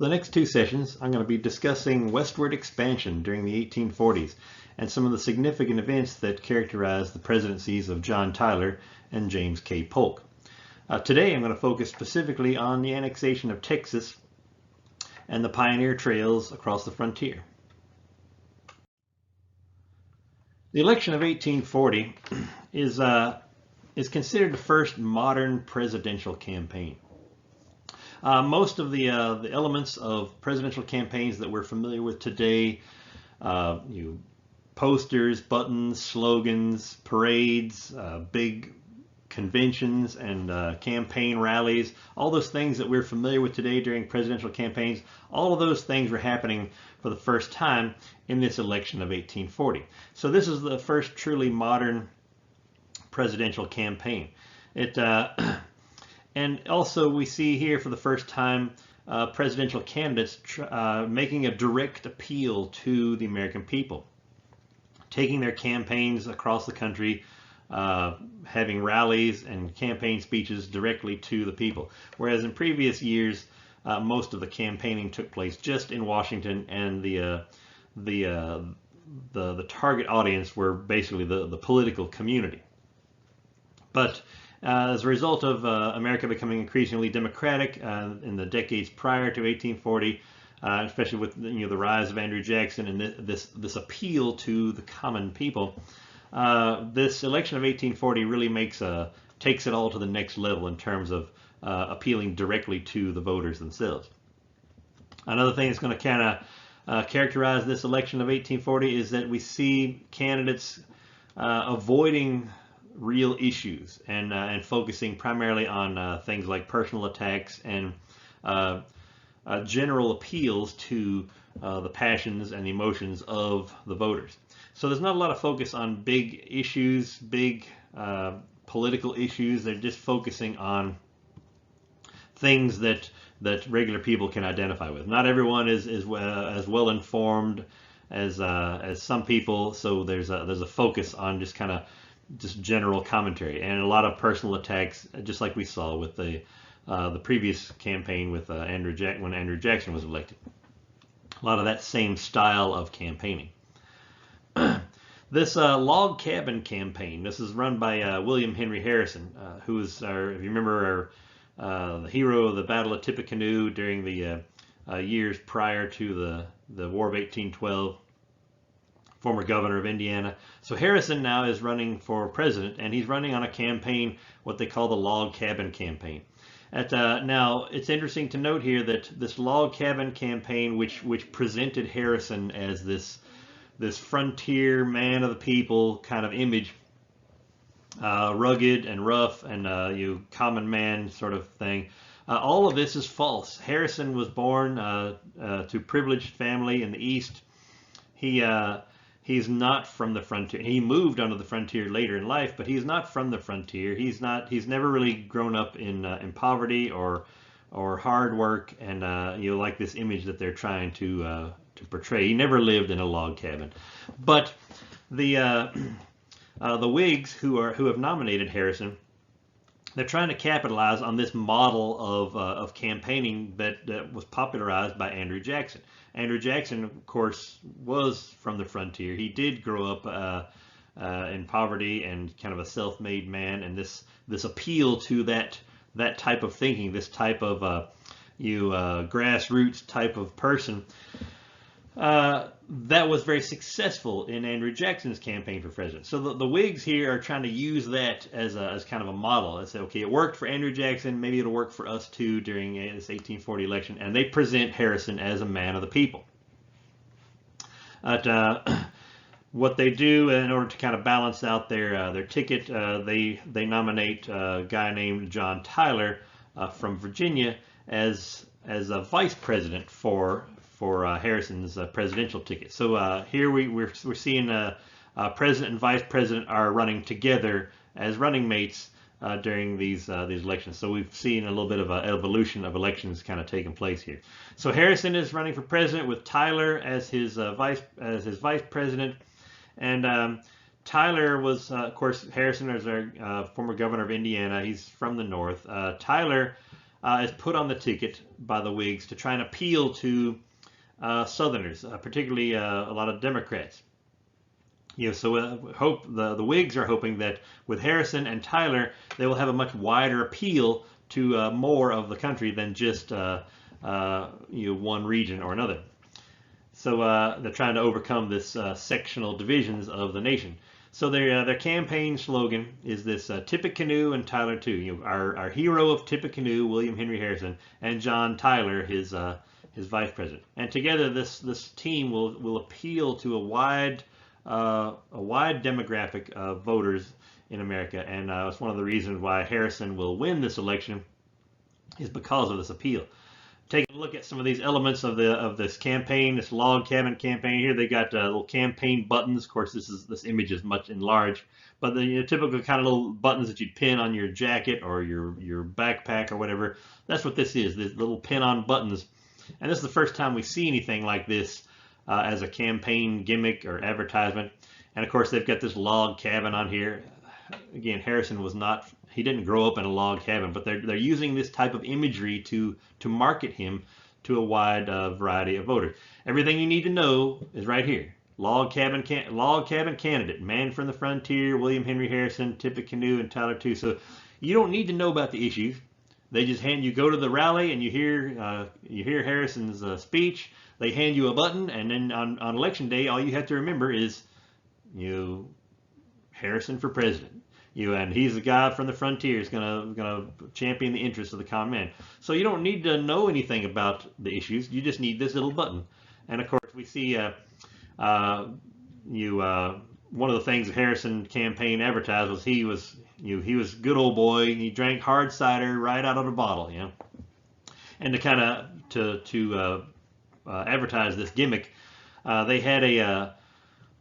For the next two sessions, I'm going to be discussing westward expansion during the 1840s and some of the significant events that characterized the presidencies of John Tyler and James K. Polk. Today I'm going to focus specifically on the annexation of Texas and the pioneer trails across the frontier. The election of 1840 is considered the first modern presidential campaign. Most of the elements of presidential campaigns that we're familiar with today, posters, buttons, slogans, parades, big conventions and campaign rallies, all those things that we're familiar with today during presidential campaigns, all of those things were happening for the first time in this election of 1840. So this is the first truly modern presidential campaign. And also we see here for the first time presidential candidates making a direct appeal to the American people, taking their campaigns across the country, having rallies and campaign speeches directly to the people. Whereas in previous years, most of the campaigning took place just in Washington, and the target audience were basically the political community. But as a result of America becoming increasingly democratic in the decades prior to 1840, especially with the rise of Andrew Jackson and this appeal to the common people, this election of 1840 really takes it all to the next level in terms of appealing directly to the voters themselves. Another thing that's going to kind of characterize this election of 1840 is that we see candidates avoiding real issues and focusing primarily on things like personal attacks and general appeals to the passions and the emotions of the voters. So there's not a lot of focus on big issues, big political issues. They're just focusing on things that regular people can identify with. Not everyone is as well informed as some people, so there's a focus on just general commentary and a lot of personal attacks, just like we saw with the previous campaign with when Andrew Jackson was elected. A lot of that same style of campaigning. This log cabin campaign, this is run by William Henry Harrison, who is, if you remember, the hero of the Battle of Tippecanoe during the years prior to the War of 1812, former governor of Indiana. So Harrison now is running for president, and he's running on a campaign, what they call the log cabin campaign. Now, it's interesting to note here that this log cabin campaign, which presented Harrison as this frontier man of the people kind of image, rugged and rough and common man sort of thing. All of this is false. Harrison was born to a privileged family in the East. He's not from the frontier. He moved onto the frontier later in life, but he's not from the frontier. He's never really grown up in poverty or hard work and like this image that they're trying to portray. He never lived in a log cabin. But the Whigs who have nominated Harrison, they're trying to capitalize on this model of campaigning that was popularized by Andrew Jackson. Andrew Jackson, of course, was from the frontier. He did grow up in poverty and kind of a self-made man, and this appeal to that type of thinking, this type of grassroots type of person, that was very successful in Andrew Jackson's campaign for president. So the Whigs here are trying to use that as kind of a model. They say, okay, it worked for Andrew Jackson, maybe it'll work for us too during this 1840 election, and they present Harrison as a man of the people. What they do in order to kind of balance out their ticket, they nominate a guy named John Tyler from Virginia as a vice president for Harrison's presidential ticket. So here we're seeing president and vice president are running together as running mates during these elections. So we've seen a little bit of an evolution of elections kind of taking place here. So Harrison is running for president with Tyler as his vice president, and Tyler was, of course, Harrison is our former governor of Indiana. He's from the north. Tyler is put on the ticket by the Whigs to try and appeal to Southerners, particularly a lot of Democrats. So hope the Whigs are hoping that with Harrison and Tyler, they will have a much wider appeal to more of the country than just one region or another. So they're trying to overcome this sectional divisions of the nation. So their campaign slogan is this: Tippecanoe and Tyler too. Our hero of Tippecanoe, William Henry Harrison, and John Tyler, his vice president. And together, this team will appeal to a wide demographic of voters in America, and it's one of the reasons why Harrison will win this election, is because of this appeal. Taking a look at some of these elements of this campaign, this log cabin campaign here, they got little campaign buttons. Of course, this image is much enlarged, but the typical kind of little buttons that you'd pin on your jacket or your backpack or whatever. That's what this is. These little pin-on buttons, and this is the first time we see anything like this as a campaign gimmick or advertisement. And of course, they've got this log cabin on here. Again, Harrison he didn't grow up in a log cabin, but they're using this type of imagery to market him to a wide variety of voters. Everything you need to know is right here. Log cabin candidate, man from the frontier, William Henry Harrison, Tippecanoe, and Tyler too. So you don't need to know about the issues. They just you go to the rally and you hear Harrison's speech. They hand you a button, and then on election day, all you have to remember is Harrison for president. And he's the guy from the frontier is gonna champion the interests of the common man. So you don't need to know anything about the issues. You just need this little button. And of course, we see one of the things the Harrison campaign advertised was he was a good old boy. He drank hard cider right out of the bottle, And to kind of to advertise this gimmick, they had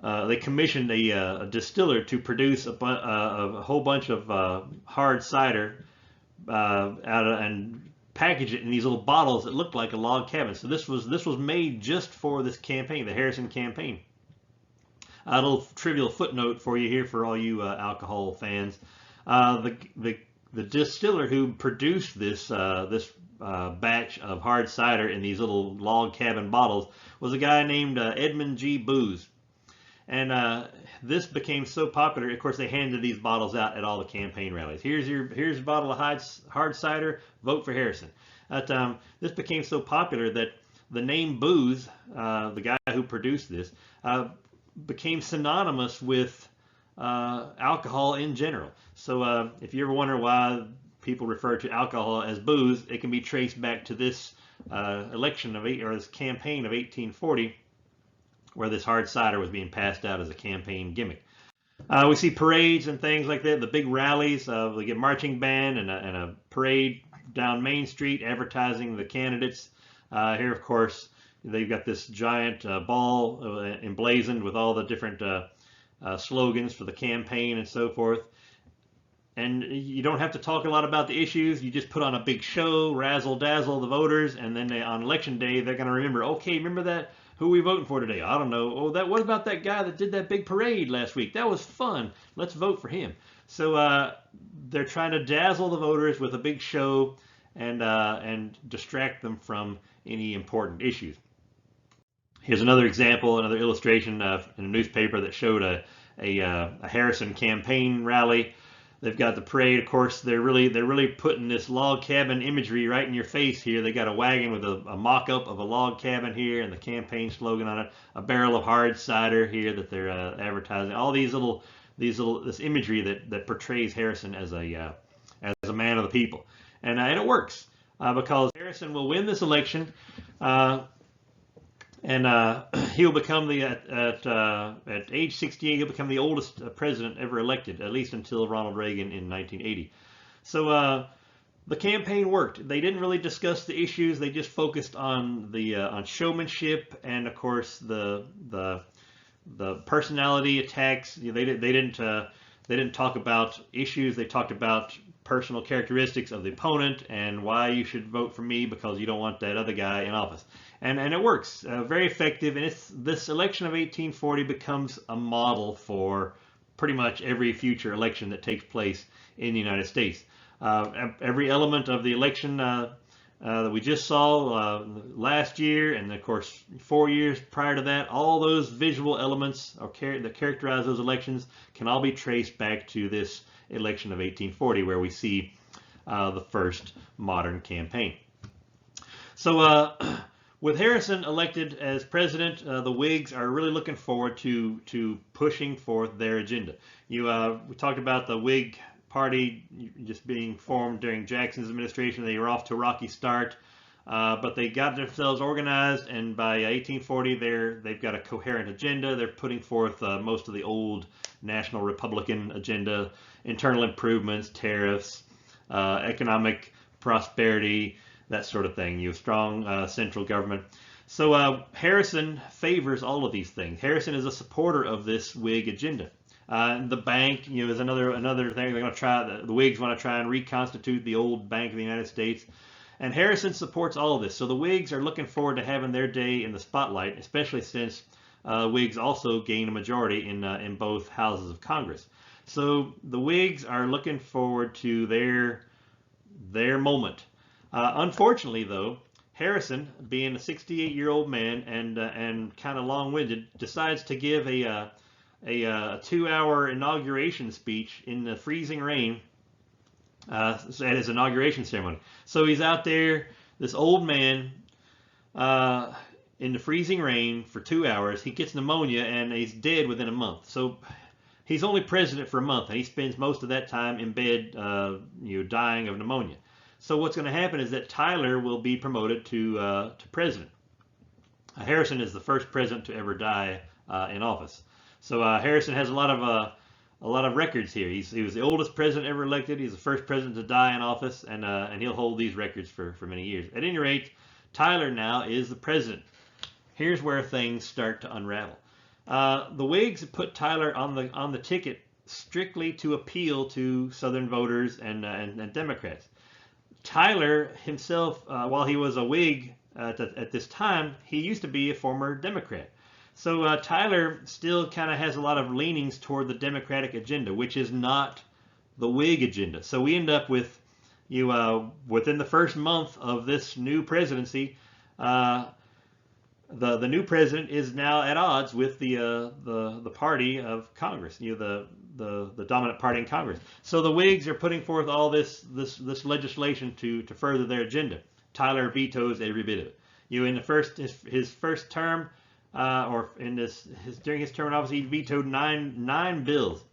they commissioned a distiller to produce a whole bunch of hard cider and package it in these little bottles that looked like a log cabin. So this was made just for this campaign, the Harrison campaign. A little trivial footnote for you here for all you alcohol fans. The distiller who produced this batch of hard cider in these little log cabin bottles was a guy named Edmund G. Booz. And this became so popular. Of course, they handed these bottles out at all the campaign rallies. Here's a bottle of hard cider. Vote for Harrison. This became so popular that the name Booz, the guy who produced this, became synonymous with alcohol in general. So if you ever wonder why people refer to alcohol as booze, it can be traced back to this this campaign of 1840. Where this hard cider was being passed out as a campaign gimmick. We see parades and things like that, the big rallies. We get marching band and a parade down Main Street advertising the candidates. Here, of course, they've got this giant ball emblazoned with all the different slogans for the campaign and so forth. And you don't have to talk a lot about the issues. You just put on a big show, razzle-dazzle the voters, and then on election day, they're going to remember, okay, remember that? Who are we voting for today? I don't know. Oh, what about that guy that did that big parade last week? That was fun. Let's vote for him. So they're trying to dazzle the voters with a big show and distract them from any important issues. Here's another example, another illustration in a newspaper that showed a Harrison campaign rally. They've got the parade. Of course, they're really putting this log cabin imagery right in your face here. They got a wagon with a mock-up of a log cabin here and the campaign slogan on it. A barrel of hard cider here that they're advertising. All this imagery that portrays Harrison as a man of the people, and it works because Harrison will win this election. And he'll become at age 68, he'll become the oldest president ever elected, at least until Ronald Reagan in 1980. So the campaign worked. They didn't really discuss the issues. They just focused on on showmanship and, of course, the personality attacks. They didn't talk about issues. They talked about personal characteristics of the opponent and why you should vote for me because you don't want that other guy in office. And it works, very effective. And this election of 1840 becomes a model for pretty much every future election that takes place in the United States. Every element of the election that we just saw last year, and of course 4 years prior to that, all those visual elements that characterize those elections can all be traced back to this election of 1840, where we see the first modern campaign. So with Harrison elected as president, the Whigs are really looking forward to pushing forth their agenda. We talked about the Whig Party just being formed during Jackson's administration. They were off to a rocky start, but they got themselves organized, and by 1840 they've got a coherent agenda. They're putting forth most of the old national Republican agenda: internal improvements, tariffs, economic prosperity, that sort of thing. Strong central government. So Harrison favors all of these things. Harrison is a supporter of this Whig agenda. The bank, is another thing. They're going to try. The Whigs want to try and reconstitute the old Bank of the United States, and Harrison supports all of this. So the Whigs are looking forward to having their day in the spotlight, especially since Whigs also gain a majority in both houses of Congress. So the Whigs are looking forward to their moment. Unfortunately, though, Harrison, being a 68-year-old man and kind of long-winded, decides to give a 2-hour inauguration speech in the freezing rain at his inauguration ceremony. So he's out there, this old man, in the freezing rain for 2 hours. He gets pneumonia and he's dead within a month. So he's only president for a month, and he spends most of that time in bed, dying of pneumonia. So what's going to happen is that Tyler will be promoted to president. Harrison is the first president to ever die in office. So Harrison has a lot of records here. He was the oldest president ever elected. He's the first president to die in office, and he'll hold these records for many years. At any rate, Tyler now is the president. Here's where things start to unravel. The Whigs put Tyler on the ticket strictly to appeal to Southern voters and Democrats. Tyler himself, while he was a Whig at this time, he used to be a former Democrat. So Tyler still kind of has a lot of leanings toward the Democratic agenda, which is not the Whig agenda. So we end up with within the first month of this new presidency, the new president is now at odds with the party of Congress, the dominant party in Congress. So the Whigs are putting forth all this legislation to further their agenda. Tyler vetoes every bit of it. In his first term, during his term in office, he vetoed nine bills.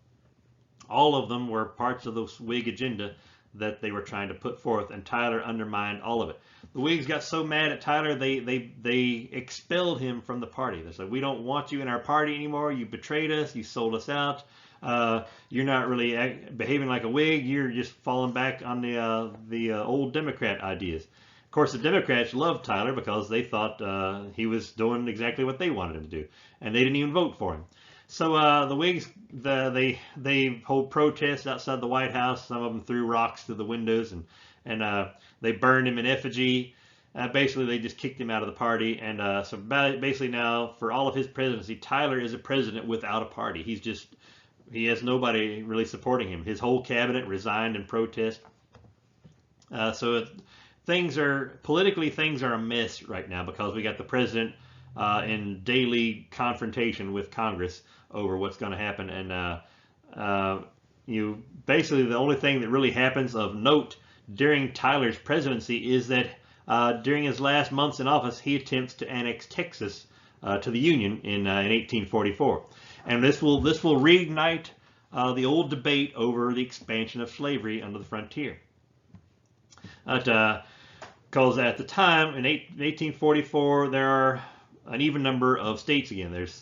All of them were parts of the Whig agenda that they were trying to put forth, and Tyler undermined all of it. The Whigs got so mad at Tyler, they expelled him from the party. They said, "We don't want you in our party anymore. You betrayed us. You sold us out. You're not really behaving like a Whig. You're just falling back on the old Democrat ideas." Of course, the Democrats loved Tyler because they thought he was doing exactly what they wanted him to do, and they didn't even vote for him. So the Whigs, they hold protests outside the White House. Some of them threw rocks through the windows, and they burned him in effigy. Basically, they just kicked him out of the party. And so basically now, for all of his presidency, Tyler is a president without a party. He has nobody really supporting him. His whole cabinet resigned in protest. Politically, things are a mess right now because we got the president in daily confrontation with Congress over what's going to happen. And basically the only thing that really happens of note during Tyler's presidency is that during his last months in office, he attempts to annex Texas to the Union in 1844, and this will reignite the old debate over the expansion of slavery under the frontier. Because at the time, in 1844, there are an even number of states again. There's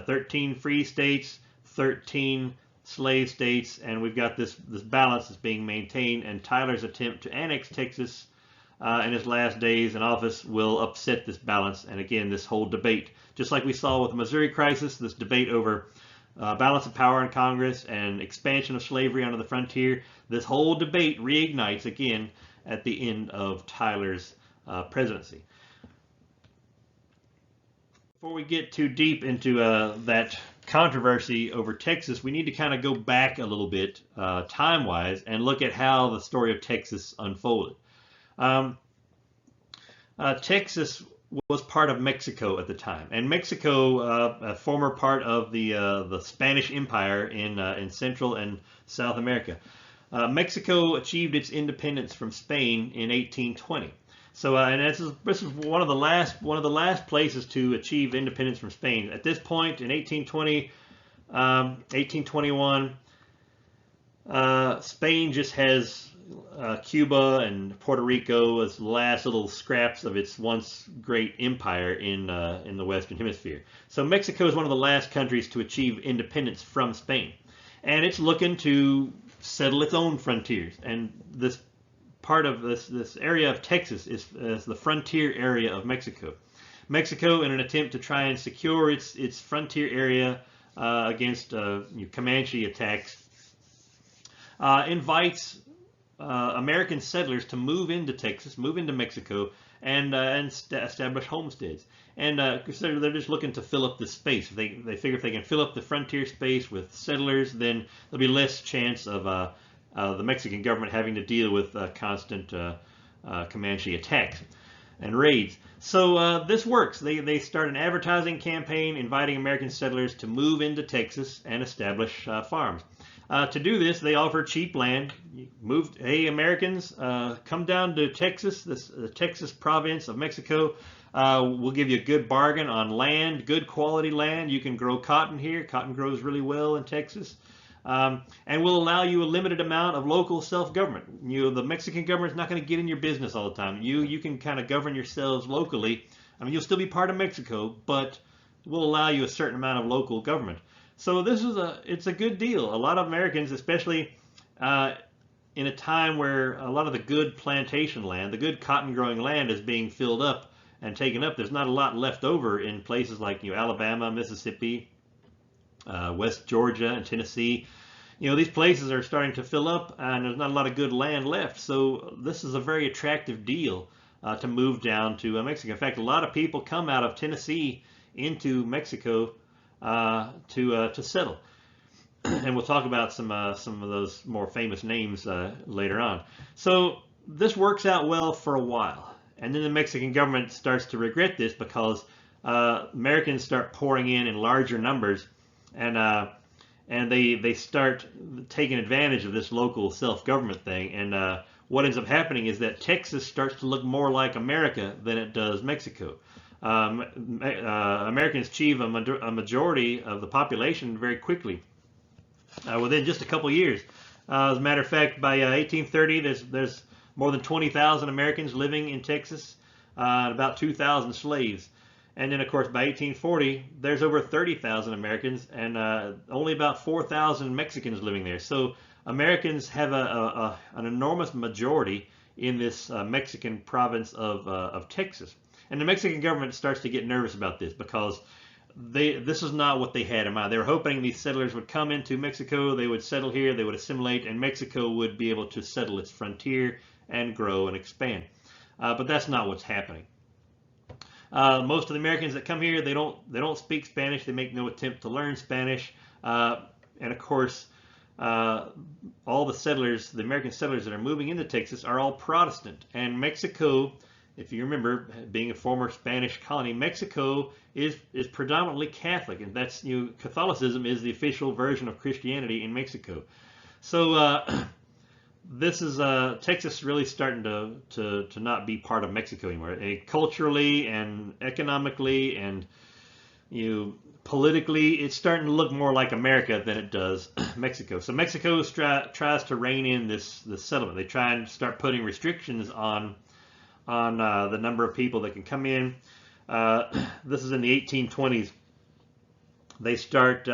13 free states, 13 slave states, and we've got this balance that's being maintained, and Tyler's attempt to annex Texas in his last days in office will upset this balance. And again, this whole debate, just like we saw with the Missouri crisis, this debate over balance of power in Congress and expansion of slavery under the frontier, this whole debate reignites again at the end of Tyler's presidency. Before we get too deep into that controversy over Texas, we need to kind of go back a little bit time-wise and look at how the story of Texas unfolded. Texas was part of Mexico at the time, and Mexico, a former part of the Spanish Empire in Central and South America. Mexico achieved its independence from Spain in 1820. So, and this is one of the last places to achieve independence from Spain. At this point, in 1820, 1821, Spain just has Cuba and Puerto Rico as the last little scraps of its once great empire in the Western Hemisphere. So Mexico is one of the last countries to achieve independence from Spain, and it's looking to settle its own frontiers. And this part of this area of Texas is the frontier area of Mexico. Mexico, in an attempt to try and secure its frontier area against Comanche attacks, invites American settlers to move into Texas, move into Mexico, and establish homesteads. And they're just looking to fill up the space. They figure if they can fill up the frontier space with settlers, then there'll be less chance of the Mexican government having to deal with constant Comanche attacks and raids. So this works. They start an advertising campaign inviting American settlers to move into Texas and establish farms. To do this, they offer cheap land. Hey, Americans, come down to Texas, the Texas province of Mexico. We'll give you a good bargain on land, good quality land. You can grow cotton here. Cotton grows really well in Texas. And we'll allow you a limited amount of local self-government. The Mexican government's not going to get in your business all the time. You can kind of govern yourselves locally. I mean, you'll still be part of Mexico, but we'll allow you a certain amount of local government. So it's a good deal. A lot of Americans, especially in a time where a lot of the good plantation land, the good cotton growing land is being filled up and taken up. There's not a lot left over in places like Alabama, Mississippi, West Georgia, and Tennessee. These places are starting to fill up and there's not a lot of good land left. So this is a very attractive deal to move down to Mexico. In fact, a lot of people come out of Tennessee into Mexico to settle, and we'll talk about some of those more famous names later on. So this works out well for a while, and then the Mexican government starts to regret this because Americans start pouring in larger numbers, and they start taking advantage of this local self-government thing. And what ends up happening is that Texas starts to look more like America than it does Mexico. Americans achieve a majority of the population very quickly within just a couple years. As a matter of fact, by 1830, there's more than 20,000 Americans living in Texas, and about 2,000 slaves. And then, of course, by 1840, there's over 30,000 Americans and only about 4,000 Mexicans living there. So Americans have an enormous majority in this Mexican province of Texas. And the Mexican government starts to get nervous about this because this is not what they had in mind. They were hoping these settlers would come into Mexico, they would settle here, they would assimilate, and Mexico would be able to settle its frontier and grow and expand. But that's not what's happening. Most of the Americans that come here, they don't speak Spanish. They make no attempt to learn Spanish. And of course, all the settlers, the American settlers that are moving into Texas, are all Protestant. And Mexico, if you remember, being a former Spanish colony, Mexico is predominantly Catholic, and that's Catholicism is the official version of Christianity in Mexico. So this is Texas really starting to not be part of Mexico anymore. Culturally and economically and politically, it's starting to look more like America than it does Mexico. So Mexico tries to rein in this settlement. They try and start putting restrictions on the number of people that can come in. This is in the 1820s. They start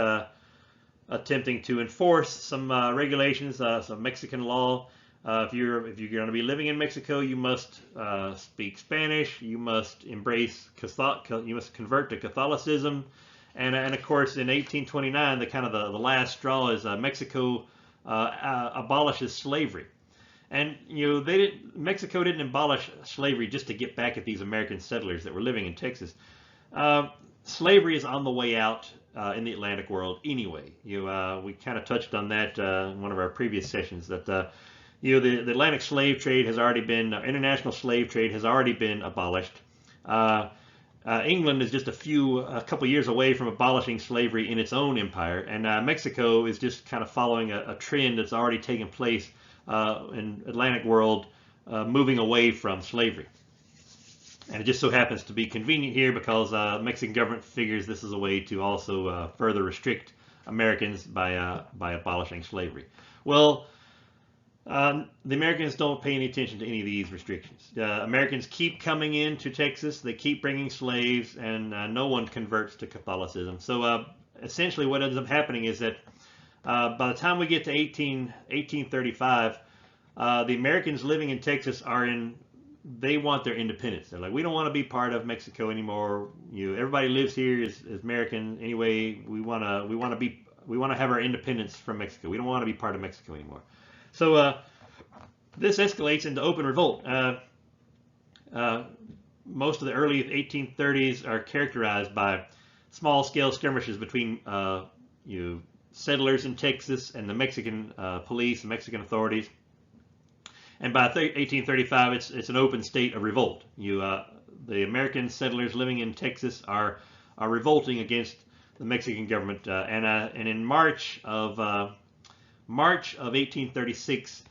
attempting to enforce some regulations, some Mexican law. If you're going to be living in Mexico, you must speak Spanish. You must embrace you must convert to Catholicism, and of course in 1829, the last straw is Mexico abolishes slavery. And Mexico didn't abolish slavery just to get back at these American settlers that were living in Texas. slavery is on the way out in the Atlantic world anyway. We kind of touched on that in one of our previous sessions, that the Atlantic slave trade has already been, international slave trade has already been abolished. England is just a couple years away from abolishing slavery in its own empire, and Mexico is just kind of following a trend that's already taken place in Atlantic world, moving away from slavery. And it just so happens to be convenient here because the Mexican government figures this is a way to also further restrict Americans by abolishing slavery. Well, the Americans don't pay any attention to any of these restrictions. Americans keep coming into Texas, they keep bringing slaves, and no one converts to Catholicism. So essentially what ends up happening is that by the time we get to 1835, the Americans living in Texas they want their independence. They're like, we don't want to be part of Mexico anymore. Everybody lives here is American anyway. We want to have our independence from Mexico. We don't want to be part of Mexico anymore. So this escalates into open revolt. Most of the early 1830s are characterized by small-scale skirmishes between settlers in Texas and the Mexican police, the Mexican authorities. And by 1835, it's an open state of revolt. The American settlers living in Texas are revolting against the Mexican government. And in March of 1836,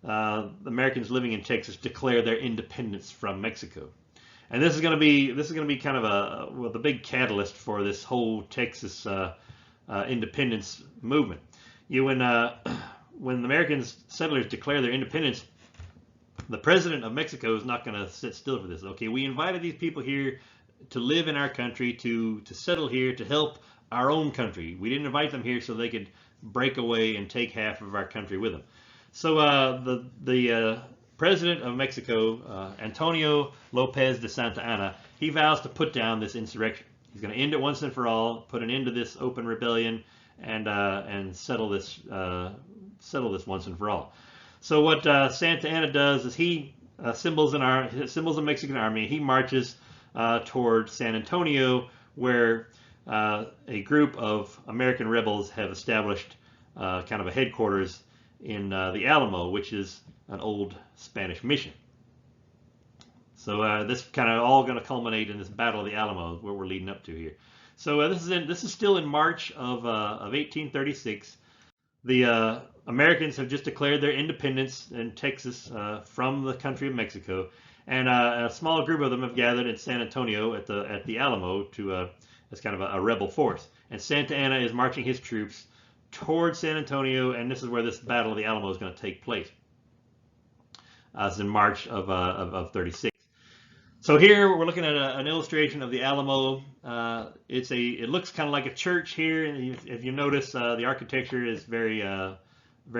the Americans living in Texas declare their independence from Mexico. And this is going to be kind of the big catalyst for this whole Texas independence movement. When the American settlers declare their independence, the president of Mexico is not going to sit still for this. Okay, we invited these people here to live in our country, to settle here, to help our own country. We didn't invite them here so they could break away and take half of our country with them. So the president of Mexico, Antonio Lopez de Santa Anna, he vows to put down this insurrection. He's going to end it once and for all, put an end to this open rebellion, and settle this once and for all. So what Santa Anna does is he assembles a Mexican army. He marches toward San Antonio, where a group of American rebels have established kind of a headquarters in the Alamo, which is an old Spanish mission. So this kind of all going to culminate in this Battle of the Alamo, where we're leading up to here. So this is still in March of 1836. The Americans have just declared their independence in Texas from the country of Mexico, and a small group of them have gathered in San Antonio at the Alamo as kind of a rebel force. And Santa Anna is marching his troops towards San Antonio, and this is where this Battle of the Alamo is going to take place. It's in March of 36. So here we're looking at an illustration of the Alamo. It looks kind of like a church here. If you notice, the architecture is very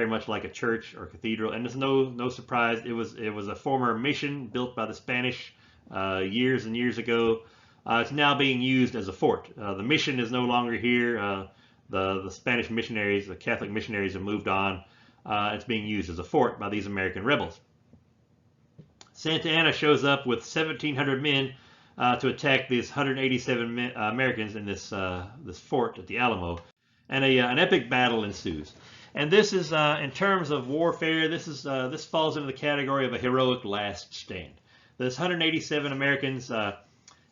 much like a church or cathedral, and there's no surprise. It was a former mission built by the Spanish years and years ago. It's now being used as a fort. The mission is no longer here. The Spanish missionaries, the Catholic missionaries, have moved on. It's being used as a fort by these American rebels. Santa Anna shows up with 1,700 men to attack these 187 Americans in this fort at the Alamo, and an epic battle ensues. And this is, in terms of warfare, this falls into the category of a heroic last stand. This 187 Americans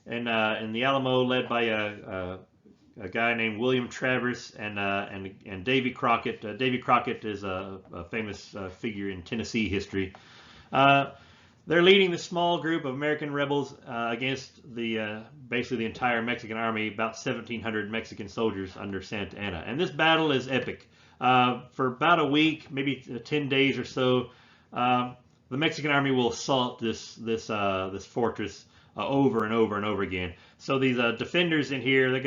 in the Alamo, led by a guy named William Travers and Davy Crockett. Davy Crockett is a famous figure in Tennessee history. They're leading this small group of American rebels against basically the entire Mexican army, about 1,700 Mexican soldiers under Santa Anna. And this battle is epic. For about a week, maybe 10 days or so, the Mexican army will assault this fortress over and over and over again. So these defenders in here,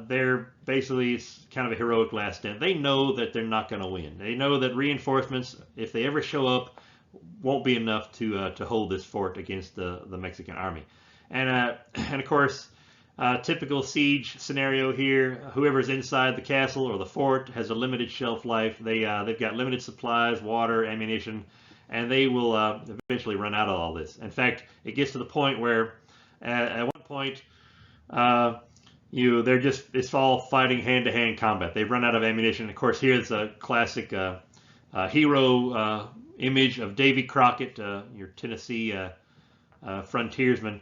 they're basically, it's kind of a heroic last stand. They know that they're not going to win. They know that reinforcements, if they ever show up, won't be enough to hold this fort against the Mexican army. And of course, typical siege scenario here, whoever's inside the castle or the fort has a limited shelf life. They've got limited supplies, water, ammunition, and they will eventually run out of all this. In fact, it gets to the point where at one point it's all fighting hand-to-hand combat. They've run out of ammunition. Of course, here's a classic hero image of Davy Crockett, your Tennessee frontiersman,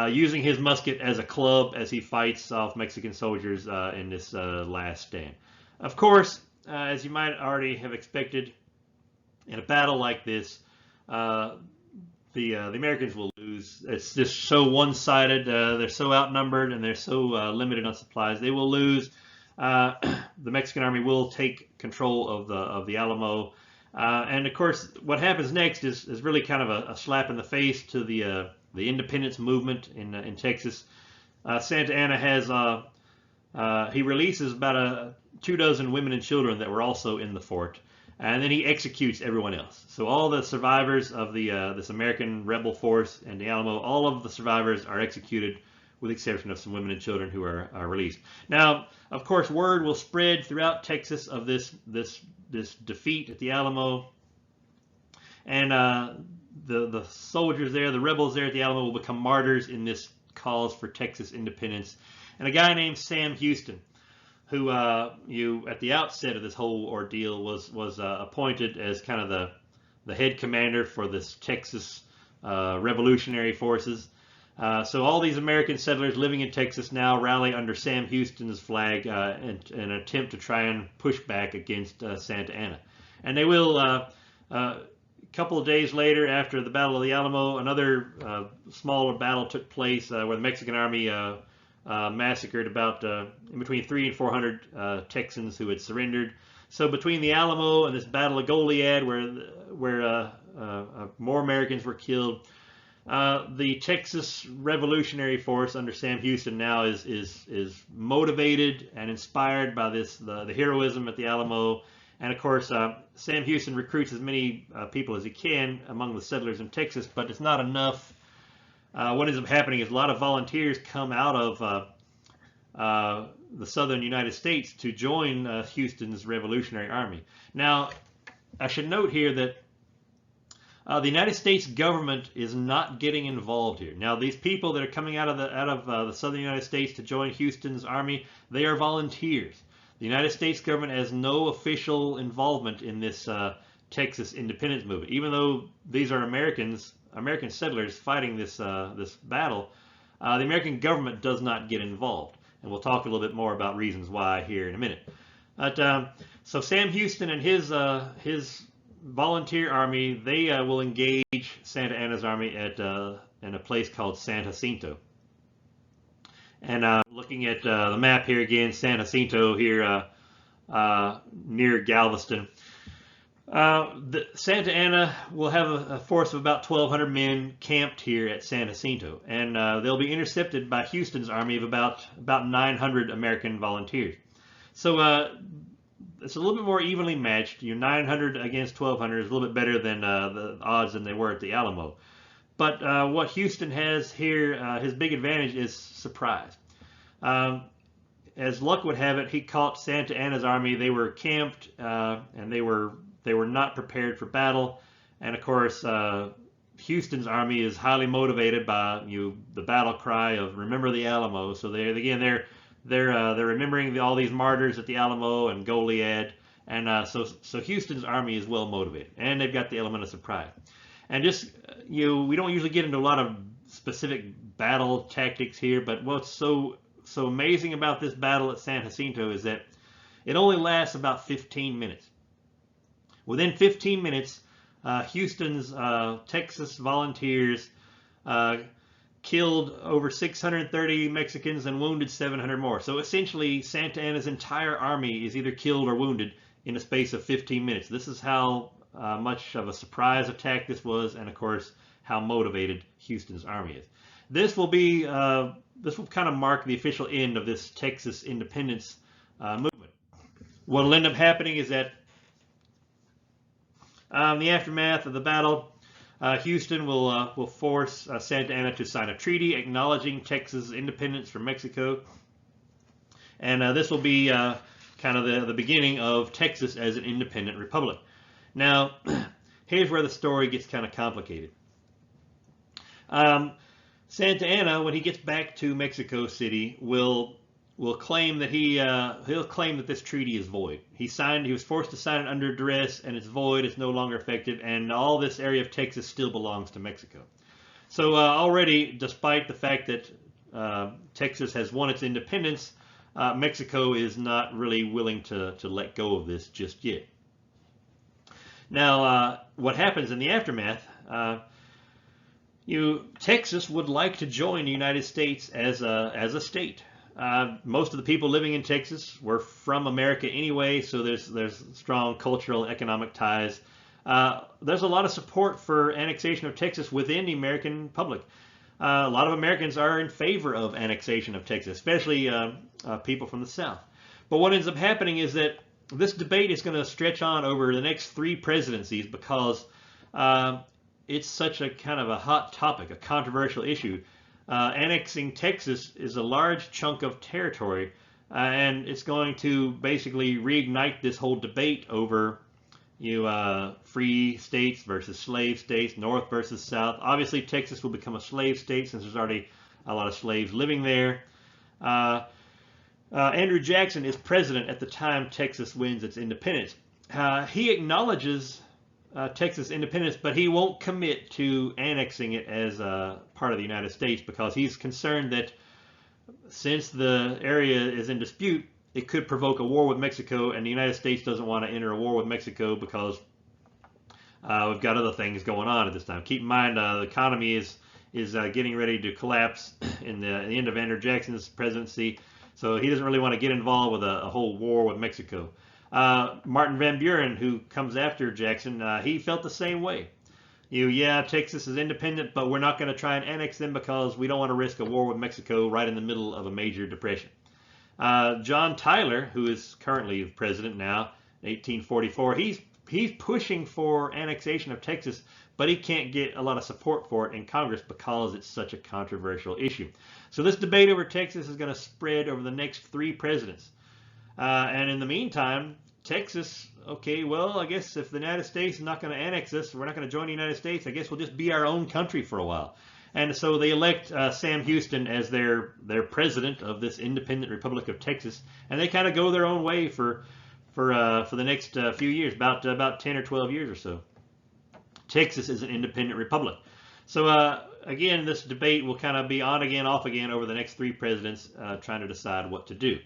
using his musket as a club as he fights off Mexican soldiers in this last stand. Of course, as you might already have expected, in a battle like this, the Americans will lose. It's just so one-sided. They're so outnumbered and they're so limited on supplies. They will lose. The Mexican army will take control of the Alamo, and of course, what happens next is really kind of a slap in the face to the independence movement in Texas. Santa Anna has he releases about 24 women and children that were also in the fort. And then he executes everyone else. So all the survivors of this American rebel force and the Alamo, all of the survivors are executed, with the exception of some women and children who are released. Now, of course, word will spread throughout Texas of this defeat at the Alamo, and the soldiers there, the rebels there at the Alamo, will become martyrs in this cause for Texas independence. And a guy named Sam Houston, who at the outset of this whole ordeal was appointed as kind of the head commander for this Texas revolutionary forces. So all these American settlers living in Texas now rally under Sam Houston's flag in an attempt to try and push back against Santa Anna. And they will, a couple of days later, after the Battle of the Alamo, another smaller battle took place where the Mexican army massacred about in between 300 and 400 Texans who had surrendered. So between the Alamo and this Battle of Goliad, where more Americans were killed, the Texas Revolutionary Force under Sam Houston now is motivated and inspired by the heroism at the Alamo. And of course, Sam Houston recruits as many people as he can among the settlers in Texas, but it's not enough. What ends up happening is a lot of volunteers come out of the southern United States to join Houston's Revolutionary Army. Now, I should note here that the United States government is not getting involved here. Now, these people that are coming out of the southern United States to join Houston's army, they are volunteers. The United States government has no official involvement in this Texas independence movement, even though these are American settlers fighting this battle. The American government does not get involved, and we'll talk a little bit more about reasons why here in a minute. But so Sam Houston and his volunteer army, they will engage Santa Anna's army in a place called San Jacinto. And looking at the map here again, San Jacinto here near Galveston. Santa Anna will have a force of about 1,200 men camped here at San Jacinto, and they'll be intercepted by Houston's army of about 900 American volunteers. So it's a little bit more evenly matched. 900 against 1,200 is a little bit better than the odds than they were at the Alamo. But what Houston has here, his big advantage is surprise. As luck would have it, he caught Santa Anna's army. They were camped and they were not prepared for battle. And of course, Houston's army is highly motivated by the battle cry of "Remember the Alamo." So they're remembering all these martyrs at the Alamo and Goliad. And so Houston's army is well motivated, and they've got the element of surprise. And just we don't usually get into a lot of specific battle tactics here, but what's so amazing about this battle at San Jacinto is that it only lasts about 15 minutes. Within 15 minutes, Houston's Texas volunteers killed over 630 Mexicans and wounded 700 more. So essentially, Santa Anna's entire army is either killed or wounded in a space of 15 minutes. This is how much of a surprise attack this was, and of course, how motivated Houston's army is. This will kind of mark the official end of this Texas independence movement. What will end up happening is that in the aftermath of the battle, Houston will force Santa Anna to sign a treaty acknowledging Texas' independence from Mexico, and this will be kind of the beginning of Texas as an independent republic. Now, here's where the story gets kind of complicated. Santa Anna, when he gets back to Mexico City, will will claim that he'll claim that this treaty is void. He was forced to sign it under duress, and it's void. It's no longer effective, and all this area of Texas still belongs to Mexico. So already, despite the fact that Texas has won its independence, Mexico is not really willing to let go of this just yet. Now, what happens in the aftermath? Texas would like to join the United States as a state. Most of the people living in Texas were from America anyway, so there's strong cultural and economic ties. There's a lot of support for annexation of Texas within the American public. A lot of Americans are in favor of annexation of Texas, especially people from the South. But what ends up happening is that this debate is going to stretch on over the next 3 presidencies because it's such a kind of a hot topic, a controversial issue. Annexing Texas is a large chunk of territory, and it's going to basically reignite this whole debate over free states versus slave states, North versus South. Obviously, Texas will become a slave state since there's already a lot of slaves living there. Andrew Jackson is president at the time Texas wins its independence. He acknowledges Texas independence, but he won't commit to annexing it as a part of the United States because he's concerned that since the area is in dispute, it could provoke a war with Mexico, and the United States doesn't want to enter a war with Mexico because we've got other things going on at this time. Keep in mind, the economy is getting ready to collapse in the end of Andrew Jackson's presidency, so he doesn't really want to get involved with a whole war with Mexico. Martin Van Buren, who comes after Jackson, he felt the same way. Yeah, Texas is independent, but we're not going to try and annex them because we don't want to risk a war with Mexico right in the middle of a major depression. John Tyler, who is currently president now, 1844, he's pushing for annexation of Texas, but he can't get a lot of support for it in Congress because it's such a controversial issue. So this debate over Texas is going to spread over the next 3 presidents. And in the meantime, Texas, okay, well, I guess if the United States is not going to annex us, we're not going to join the United States, I guess we'll just be our own country for a while. And so they elect Sam Houston as their president of this independent Republic of Texas, and they kind of go their own way for the next few years, about 10 or 12 years or so. Texas is an independent republic. So again, this debate will kind of be on again, off again over the next 3 presidents trying to decide what to do.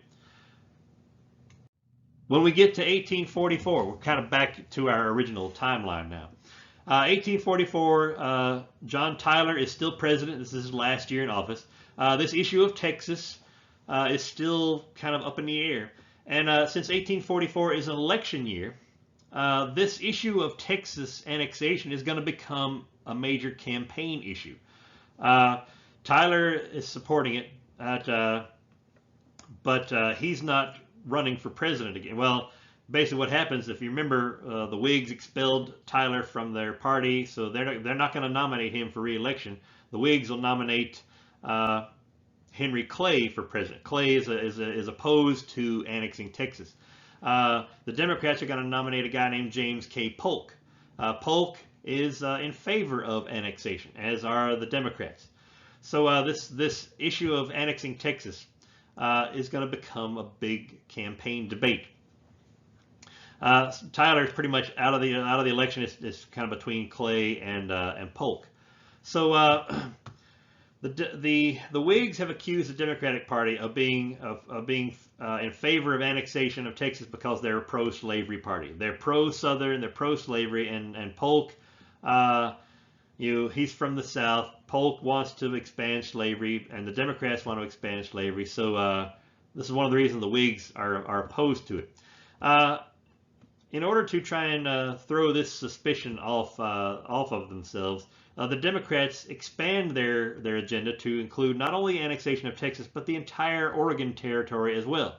When we get to 1844, we're kind of back to our original timeline now. 1844, John Tyler is still president. This is his last year in office. This issue of Texas is still kind of up in the air. And since 1844 is an election year, this issue of Texas annexation is going to become a major campaign issue. Tyler is supporting it, but he's not running for president again. Well, basically what happens, if you remember, the Whigs expelled Tyler from their party, so they're not going to nominate him for re-election. The Whigs will nominate Henry Clay for president. Clay is opposed to annexing Texas. The Democrats are going to nominate a guy named James K. Polk. Polk is in favor of annexation, as are the Democrats. So this issue of annexing Texas is going to become a big campaign debate. Tyler is pretty much out of the election. It's kind of between Clay and Polk. So the Whigs have accused the Democratic Party of being in favor of annexation of Texas because they're a pro-slavery party. They're pro-Southern, they're pro-slavery, and Polk, he's from the South. Polk wants to expand slavery, and the Democrats want to expand slavery. So this is one of the reasons the Whigs are opposed to it. In order to try and throw this suspicion off of themselves, the Democrats expand their agenda to include not only annexation of Texas, but the entire Oregon Territory as well.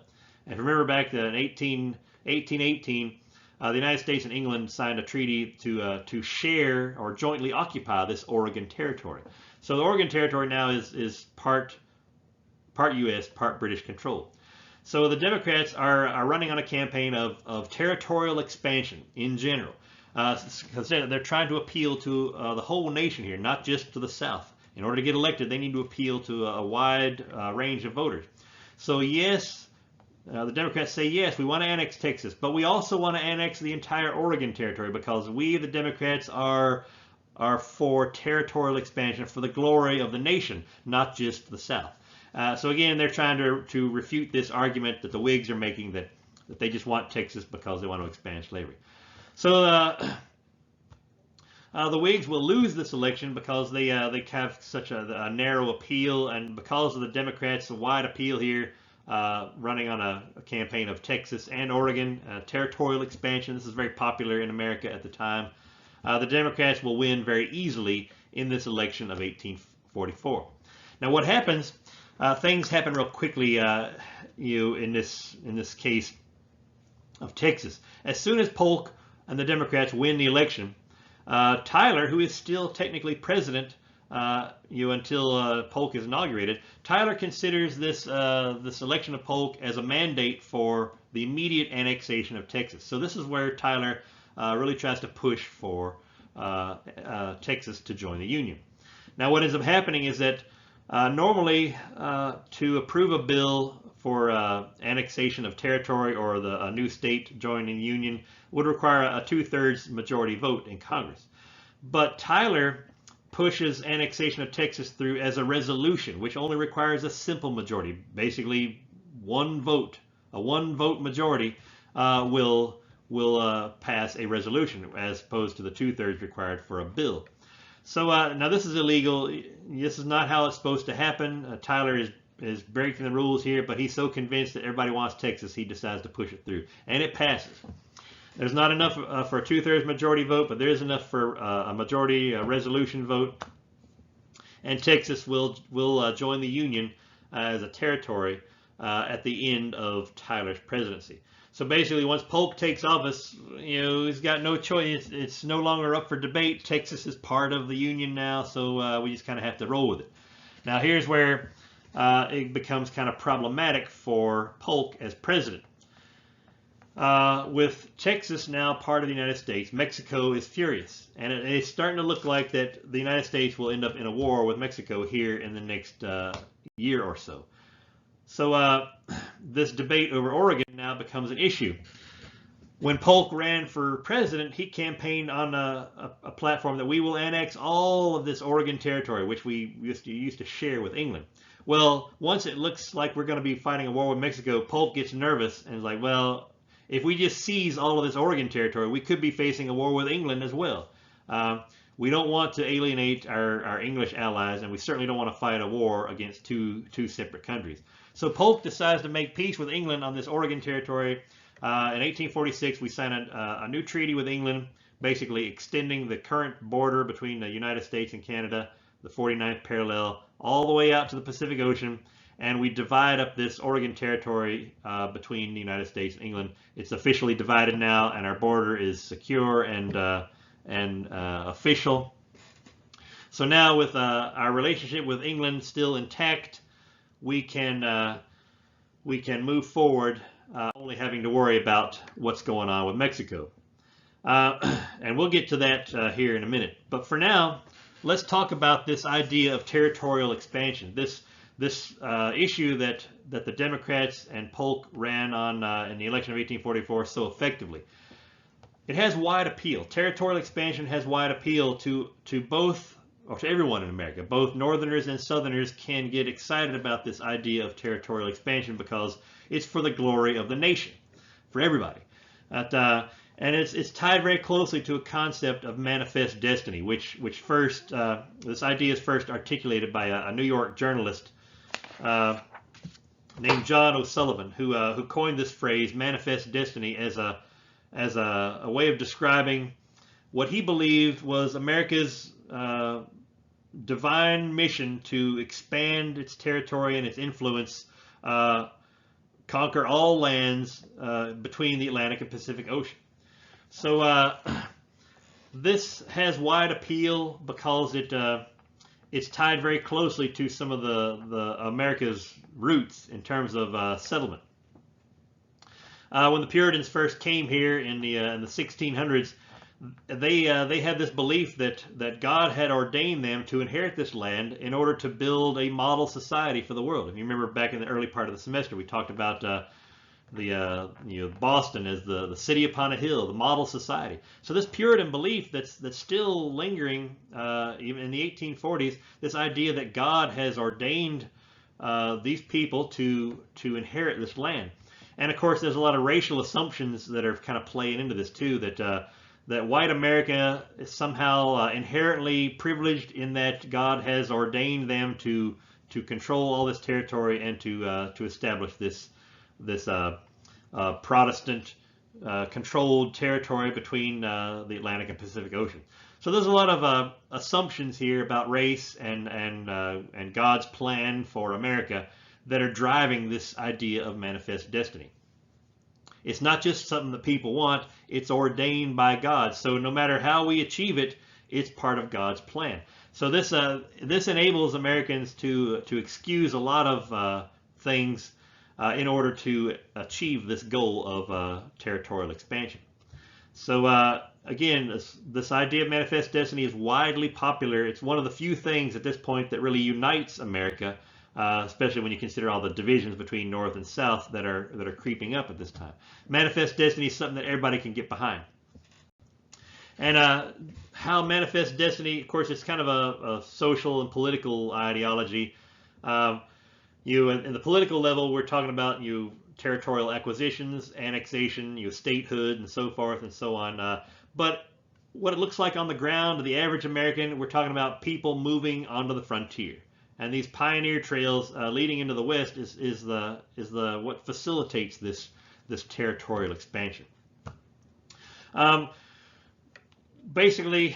And remember back in 1818, the United States and England signed a treaty to share or jointly occupy this Oregon Territory. So the Oregon Territory now is part U.S., part British control. So the Democrats are running on a campaign of territorial expansion in general. Because they're trying to appeal to the whole nation here, not just to the South. In order to get elected, they need to appeal to a wide range of voters. So yes, the Democrats say, yes, we want to annex Texas, but we also want to annex the entire Oregon Territory because we, the Democrats, are for territorial expansion for the glory of the nation, not just the South. So again, they're trying to refute this argument that the Whigs are making that they just want Texas because they want to expand slavery. So the Whigs will lose this election because they have such a narrow appeal, and because of the Democrats' wide appeal here, running on a campaign of Texas and Oregon, territorial expansion. This is very popular in America at the time. The Democrats will win very easily in this election of 1844. Now, what happens? Things happen real quickly. In this case of Texas, as soon as Polk and the Democrats win the election, Tyler, who is still technically president, until Polk is inaugurated, Tyler considers this election of Polk as a mandate for the immediate annexation of Texas. So this is where Tyler really tries to push for Texas to join the Union. Now, what ends up happening is that normally to approve a bill for annexation of territory or a new state joining the Union would require a 2/3 majority vote in Congress. But Tyler pushes annexation of Texas through as a resolution, which only requires a simple majority. Basically, one vote, a one-vote majority will pass a resolution, as opposed to the 2/3 required for a bill. So now this is illegal. This is not how it's supposed to happen. Tyler is breaking the rules here, but he's so convinced that everybody wants Texas, he decides to push it through, and it passes. There's not enough for a 2/3 majority vote, but there is enough for a majority resolution vote, and Texas will join the Union as a territory at the end of Tyler's presidency. So basically, once Polk takes office, he's got no choice. It's no longer up for debate. Texas is part of the Union now, so we just kind of have to roll with it. Now, here's where it becomes kind of problematic for Polk as president. With Texas now part of the United States, Mexico is furious, and it's starting to look like that the United States will end up in a war with Mexico here in the next year or so. So this debate over Oregon now becomes an issue. When Polk ran for president, he campaigned on a platform that we will annex all of this Oregon territory, which we used to share with England. Well, once it looks like we're going to be fighting a war with Mexico, Polk gets nervous and is like, well, if we just seize all of this Oregon territory, we could be facing a war with England as well. We don't want to alienate our English allies, and we certainly don't want to fight a war against two separate countries. So Polk decides to make peace with England on this Oregon territory. In 1846, we sign a new treaty with England, basically extending the current border between the United States and Canada, the 49th parallel, all the way out to the Pacific Ocean, and we divide up this Oregon territory between the United States and England. It's officially divided now, and our border is secure and official. So now, with our relationship with England still intact, we can move forward, only having to worry about what's going on with Mexico. And we'll get to that here in a minute. But for now, let's talk about this idea of territorial expansion. This issue that the Democrats and Polk ran on in the election of 1844 so effectively. It has wide appeal. Territorial expansion has wide appeal to both, or to everyone in America. Both Northerners and Southerners can get excited about this idea of territorial expansion because it's for the glory of the nation, for everybody. And it's tied very closely to a concept of manifest destiny, which first, this idea is first articulated by a New York journalist named John O'Sullivan, who coined this phrase, manifest destiny, as a way of describing what he believed was America's divine mission to expand its territory and its influence, conquer all lands between the Atlantic and Pacific Ocean. So this has wide appeal because it's tied very closely to some of the America's roots in terms of settlement. When the Puritans first came here in the 1600s, they had this belief that God had ordained them to inherit this land in order to build a model society for the world. If you remember back in the early part of the semester, we talked about Boston as the city upon a hill, the model society. So this Puritan belief that's still lingering even in the 1840s, this idea that God has ordained these people to inherit this land. And of course, there's a lot of racial assumptions that are kind of playing into this too. That white America is somehow inherently privileged in that God has ordained them to control all this territory and to establish this Protestant controlled territory between the Atlantic and Pacific Ocean. So there's a lot of assumptions here about race and God's plan for America that are driving this idea of manifest destiny. It's not just something that people want, it's ordained by God. So no matter how we achieve it, it's part of God's plan. So this enables Americans to excuse a lot of things in order to achieve this goal of territorial expansion. So again, this idea of manifest destiny is widely popular. It's one of the few things at this point that really unites America, especially when you consider all the divisions between North and South that are creeping up at this time. Manifest destiny is something that everybody can get behind. And how manifest destiny, of course, it's kind of a social and political ideology. In the political level, we're talking about territorial acquisitions, annexation, statehood, and so forth and so on. But what it looks like on the ground to the average American, we're talking about people moving onto the frontier. And these pioneer trails leading into the West is what facilitates this territorial expansion. Basically,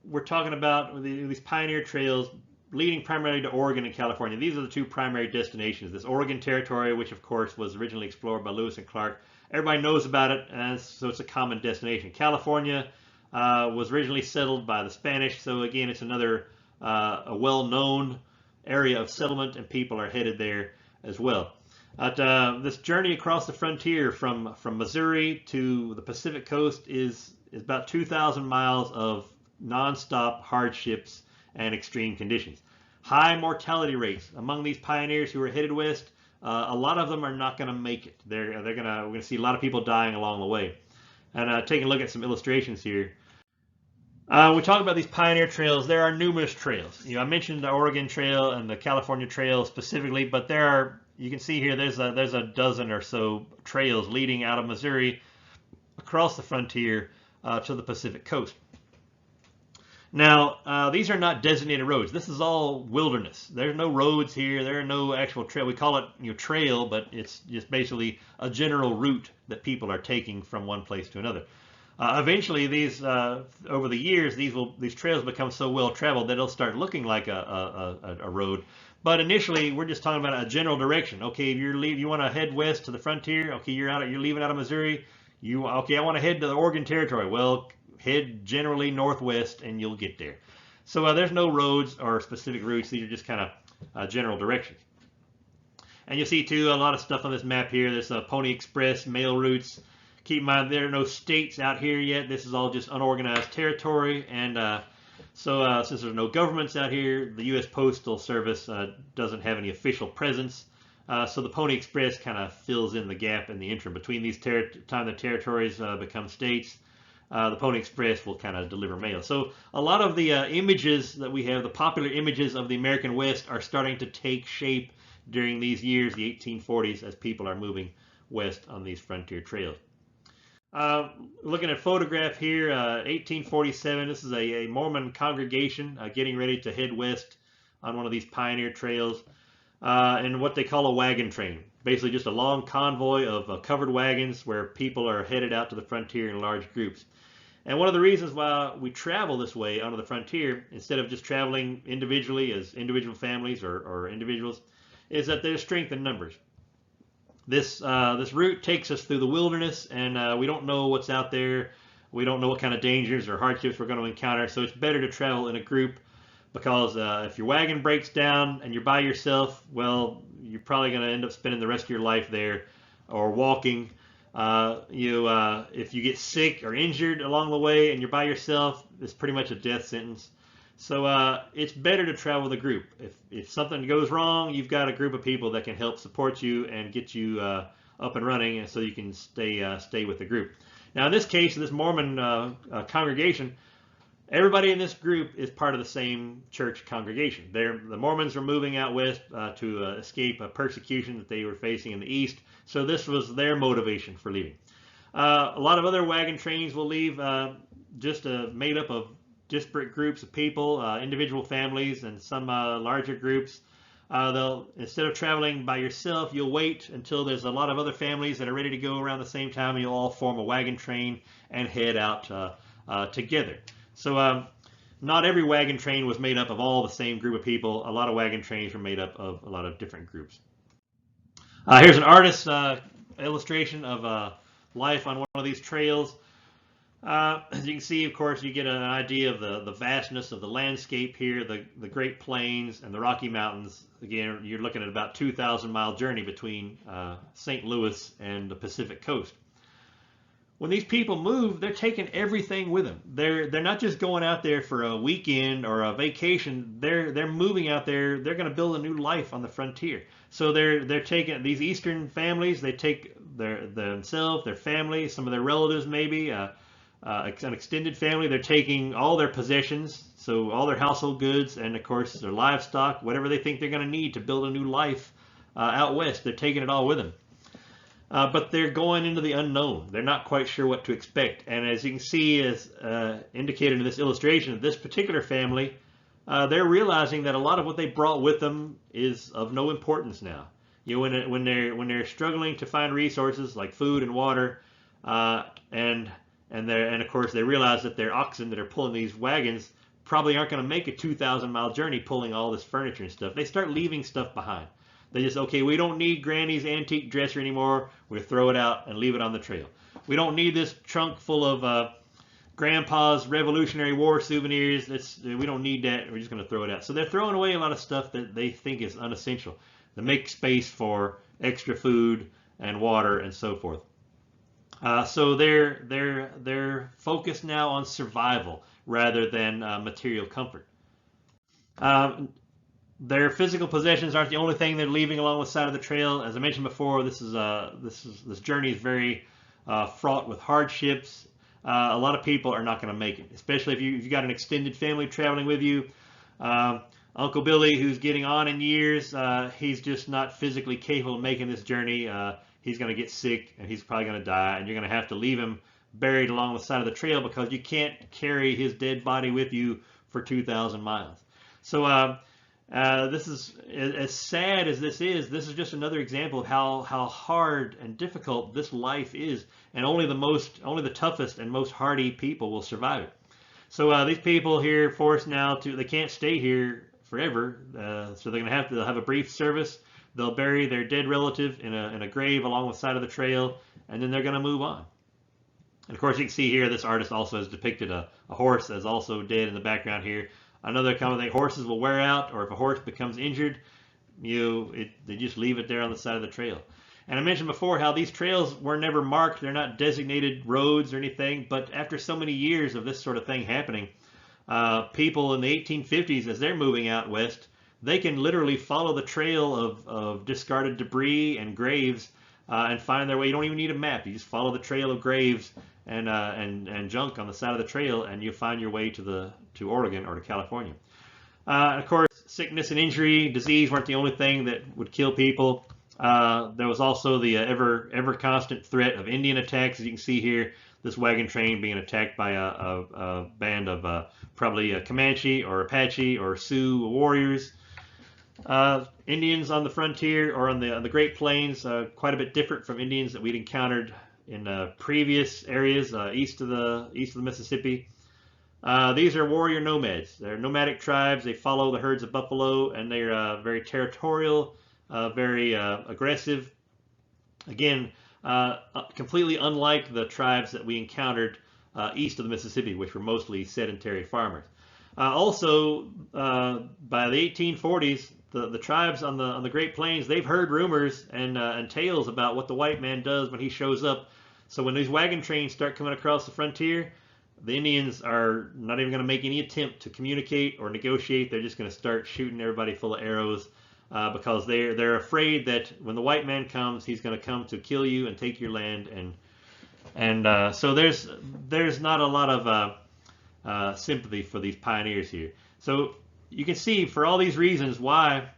we're talking about these pioneer trails leading primarily to Oregon and California. These are the two primary destinations. This Oregon Territory, which of course was originally explored by Lewis and Clark. Everybody knows about it, and so it's a common destination. California was originally settled by the Spanish, so again, it's another a well-known area of settlement, and people are headed there as well. This journey across the frontier from Missouri to the Pacific coast is about 2,000 miles of nonstop hardships and extreme conditions. High mortality rates among these pioneers who are headed west. A lot of them are not going to make it. We're going to see a lot of people dying along the way. And taking a look at some illustrations here. We talk about these pioneer trails. There are numerous trails. I mentioned the Oregon Trail and the California Trail specifically, but there are, you can see here, there's a dozen or so trails leading out of Missouri across the frontier to the Pacific coast. Now, these are not designated roads. This is all wilderness. There's no roads here. There are no actual trail. We call it trail, but it's just basically a general route that people are taking from one place to another. Eventually, these over the years, these trails become so well traveled that it'll start looking like a road. But initially, we're just talking about a general direction. Okay, if you want to head west to the frontier. Okay, you're leaving out of Missouri. I want to head to the Oregon Territory. Well, head generally northwest and you'll get there. So there's no roads or specific routes. These are just kind of general directions. And you'll see too a lot of stuff on this map here. There's Pony Express, mail routes. Keep in mind there are no states out here yet. This is all just unorganized territory. And so since there's no governments out here, the U.S. Postal Service doesn't have any official presence. So the Pony Express kind of fills in the gap in the interim between these time the territories become states. The Pony Express will kind of deliver mail. So a lot of the images that we have, the popular images of the American West, are starting to take shape during these years, the 1840s, as people are moving west on these frontier trails. Looking at a photograph here, 1847, this is a Mormon congregation getting ready to head west on one of these pioneer trails in what they call a wagon train. Basically just a long convoy of covered wagons where people are headed out to the frontier in large groups. And one of the reasons why we travel this way onto the frontier, instead of just traveling individually as individual families or individuals, is that there's strength in numbers. This route takes us through the wilderness, and we don't know what's out there. We don't know what kind of dangers or hardships we're going to encounter, so it's better to travel in a group, because if your wagon breaks down and you're by yourself, well, you're probably going to end up spending the rest of your life there or walking If you get sick or injured along the way and you're by yourself, it's pretty much a death sentence. So it's better to travel with a group. If something goes wrong, you've got a group of people that can help support you and get you up and running, and so you can stay with the group. Now, in this case, this Mormon congregation, everybody in this group is part of the same church congregation. The Mormons were moving out west to escape persecution that they were facing in the east, so this was their motivation for leaving. A lot of other wagon trains will leave just made up of disparate groups of people, individual families, and some larger groups. Instead of traveling by yourself, you'll wait until there's a lot of other families that are ready to go around the same time, and you'll all form a wagon train and head out together. So not every wagon train was made up of all the same group of people. A lot of wagon trains were made up of a lot of different groups. Here's an artist's illustration of life on one of these trails. As you can see, of course, you get an idea of the vastness of the landscape here, the Great Plains and the Rocky Mountains. Again, you're looking at about 2,000-mile journey between St. Louis and the Pacific coast. When these people move, they're taking everything with them. They're not just going out there for a weekend or a vacation. They're moving out there. They're going to build a new life on the frontier. So they're taking these eastern families. They take themselves, their family, some of their relatives, maybe an extended family. They're taking all their possessions, so all their household goods, and of course their livestock, whatever they think they're going to need to build a new life out west. They're taking it all with them. But they're going into the unknown. They're not quite sure what to expect. And as you can see, as indicated in this illustration, this particular family, they're realizing that a lot of what they brought with them is of no importance now. When they're struggling to find resources like food and water, and of course they realize that their oxen that are pulling these wagons probably aren't going to make a 2,000-mile journey pulling all this furniture and stuff. They start leaving stuff behind. They just, okay, we don't need Granny's antique dresser anymore. We'll throw it out and leave it on the trail. We don't need this trunk full of Grandpa's Revolutionary War souvenirs. We don't need that. We're just going to throw it out. So they're throwing away a lot of stuff that they think is unessential to make space for extra food and water and so forth. So they're focused now on survival rather than material comfort. Their physical possessions aren't the only thing they're leaving along the side of the trail. As I mentioned before, this journey is very fraught with hardships. A lot of people are not going to make it, especially if you've got an extended family traveling with you. Uncle Billy, who's getting on in years, he's just not physically capable of making this journey. He's going to get sick and he's probably going to die, and you're going to have to leave him buried along the side of the trail because you can't carry his dead body with you for 2,000 miles. So this is, as sad as this is just another example of how hard and difficult this life is, and only the toughest and most hardy people will survive it. So these people here forced now they can't stay here forever, so they'll have a brief service. They'll bury their dead relative in a grave along the side of the trail, and then they're going to move on. And of course, you can see here this artist also has depicted a horse that's also dead in the background here. Another common thing, horses will wear out, or if a horse becomes injured, they just leave it there on the side of the trail. And I mentioned before how these trails were never marked. They're not designated roads or anything, but after so many years of this sort of thing happening, people in the 1850s, as they're moving out west, they can literally follow the trail of discarded debris and graves and find their way. You don't even need a map. You just follow the trail of graves and junk on the side of the trail, and you find your way to Oregon or to California. And of course, sickness and injury, disease weren't the only thing that would kill people. There was also the ever constant threat of Indian attacks. As you can see here, this wagon train being attacked by a band of probably a Comanche or Apache or Sioux warriors. Indians on the frontier or on the Great Plains, quite a bit different from Indians that we'd encountered in previous areas east of the Mississippi. These are warrior nomads. They're nomadic tribes. They follow the herds of buffalo, and they're very territorial, very aggressive. Again, completely unlike the tribes that we encountered east of the Mississippi, which were mostly sedentary farmers. Also, by the 1840s, the tribes on the Great Plains, they've heard rumors and tales about what the white man does when he shows up So when these wagon trains start coming across the frontier, the Indians are not even going to make any attempt to communicate or negotiate. They're just going to start shooting everybody full of arrows because they're afraid that when the white man comes, he's going to come to kill you and take your land. And so there's not a lot of sympathy for these pioneers here. So you can see for all these reasons why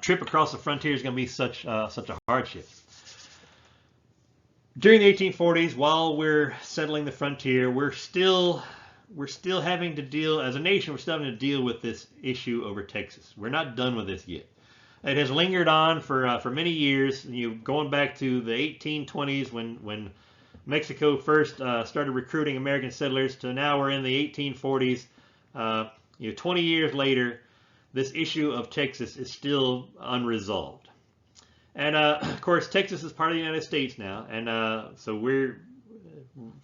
trip across the frontier is going to be such a hardship. During the 1840s, while we're settling the frontier, we're still having to deal, as a nation, we're still having to deal with this issue over Texas. We're not done with this yet. It has lingered on for many years. Going back to the 1820s when Mexico first started recruiting American settlers, to now we're in the 1840s. 20 years later, this issue of Texas is still unresolved. And of course, Texas is part of the United States now, and so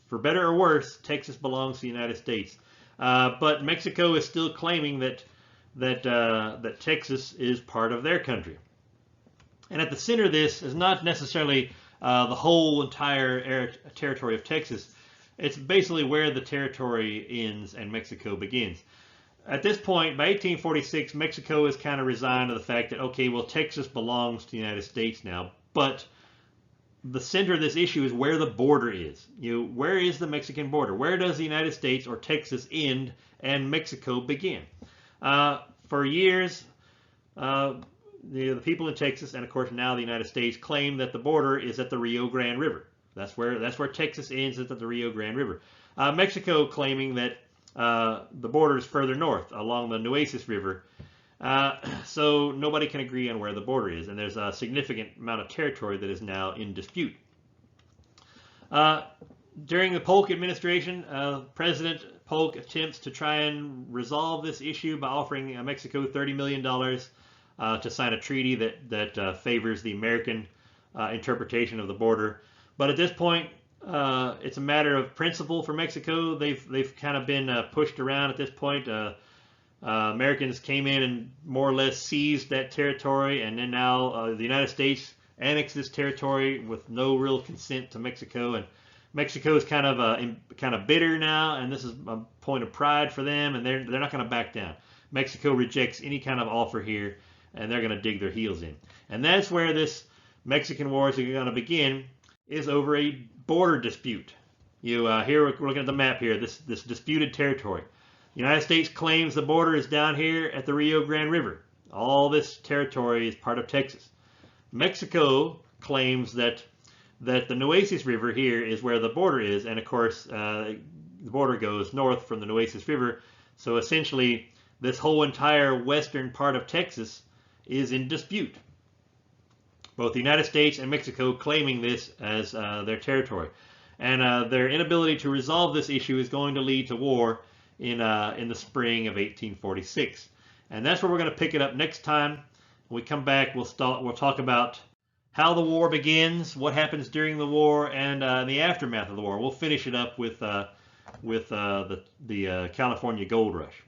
for better or worse, Texas belongs to the United States. But Mexico is still claiming that Texas is part of their country. And at the center of this is not necessarily the whole entire territory of Texas. It's basically where the territory ends and Mexico begins. At this point, by 1846, Mexico is kind of resigned to the fact that, okay, well, Texas belongs to the United States now, but the center of this issue is where the border is. Where is the Mexican border? Where does the United States or Texas end and Mexico begin? For years, the people in Texas, and of course now the United States, claim that the border is at the Rio Grande River. That's where Texas ends, at the Rio Grande River. Mexico claiming that the border is further north along the Nueces River. So nobody can agree on where the border is, and there's a significant amount of territory that is now in dispute. During the Polk administration, President Polk attempts to try and resolve this issue by offering Mexico $30 million to sign a treaty that favors the American interpretation of the border. But at this point, it's a matter of principle for Mexico. They've kind of been pushed around at this point. Americans came in and more or less seized that territory, and then now the United States annexed this territory with no real consent to Mexico. And Mexico is kind of bitter now, and this is a point of pride for them, and they're not going to back down. Mexico rejects any kind of offer here, and they're going to dig their heels in. And that's where this Mexican wars are going to begin, is over a border dispute. Here we're looking at the map here, this disputed territory. The United States claims the border is down here at the Rio Grande River. All this territory is part of Texas. Mexico claims that the Nueces River here is where the border is, and of course the border goes north from the Nueces River. So essentially, this whole entire western part of Texas is in dispute. Both the United States and Mexico claiming this as their territory. And their inability to resolve this issue is going to lead to war in the spring of 1846. And that's where we're going to pick it up next time. When we come back, we'll talk about how the war begins, what happens during the war, and the aftermath of the war. We'll finish it up with the California Gold Rush.